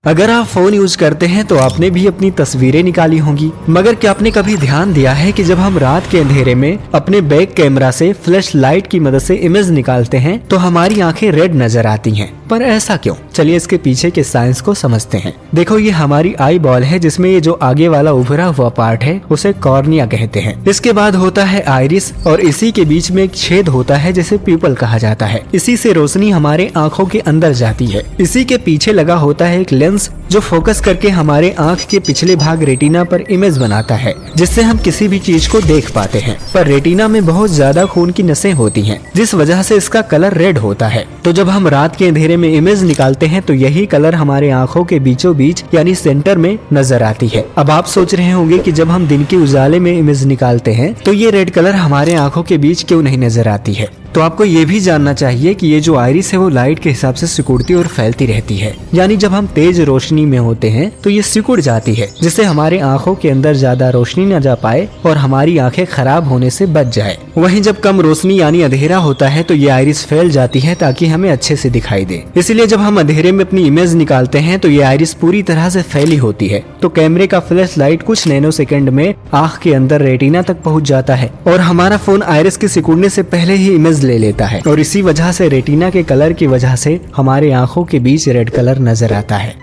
अगर आप phone use करते हैं तो आपने भी अपनी तस्वीरें निकाली होंगी, मगर क्या आपने कभी ध्यान दिया है कि जब हम रात के अंधेरे में अपने बैक कैमरा से फ्लैश लाइट की मदद से इमेज निकालते हैं तो हमारी आंखें रेड नजर आती हैं। पर ऐसा क्यों? चलिए इसके पीछे के साइंस को समझते हैं। देखो, ये हमारी आई बॉल है जिसमें ये जो आगे वाला उभरा हुआ पार्ट है उसे कॉर्निया कहते हैं। इसके बाद होता है आइरिस और इसी के बीच में एक छेद होता है जिसे प्यूपल कहा जाता है। इसी से रोशनी हमारे आँखों के अंदर जाती है। इसी के पीछे लगा होता है एक लेंस जो फोकस करके हमारे आंख के पिछले भाग रेटिना पर इमेज बनाता है, जिससे हम किसी भी चीज को देख पाते हैं। पर रेटिना में बहुत ज्यादा खून की नसें होती हैं, जिस वजह से इसका कलर रेड होता है। तो जब हम रात के अंधेरे में इमेज निकालते हैं तो यही कलर हमारे आंखों के बीचों बीच यानी सेंटर में नजर आती है। अब आप सोच रहे होंगे कि जब हम दिन के उजाले में इमेज निकालते हैं तो ये रेड कलर हमारे आंखों के बीच क्यों नहीं नजर आती है। तो आपको ये भी जानना चाहिए कि ये जो आइरिस है वो लाइट के हिसाब से सिकुड़ती और फैलती रहती है। यानी जब हम तेज रोशनी में होते हैं तो ये सिकुड़ जाती है, जिससे हमारे आंखों के अंदर ज्यादा रोशनी न जा पाए और हमारी आंखें खराब होने से बच जाए। वहीं जब कम रोशनी यानी अंधेरा होता है तो ये आइरिस फैल जाती है ताकि हमें अच्छे से दिखाई दे। इसलिए जब हम अंधेरे में अपनी इमेज निकालते हैं तो ये आइरिस पूरी तरह से फैली होती है। तो कैमरे का फ्लैश लाइट कुछ नैनो सेकंड में आंख के अंदर रेटिना तक पहुँच जाता है और हमारा फोन आइरिस के सिकुड़ने से पहले ही इमेज ले लेता है और इसी वजह से रेटिना के कलर की वजह से हमारे आंखों के बीच रेड कलर नजर आता है।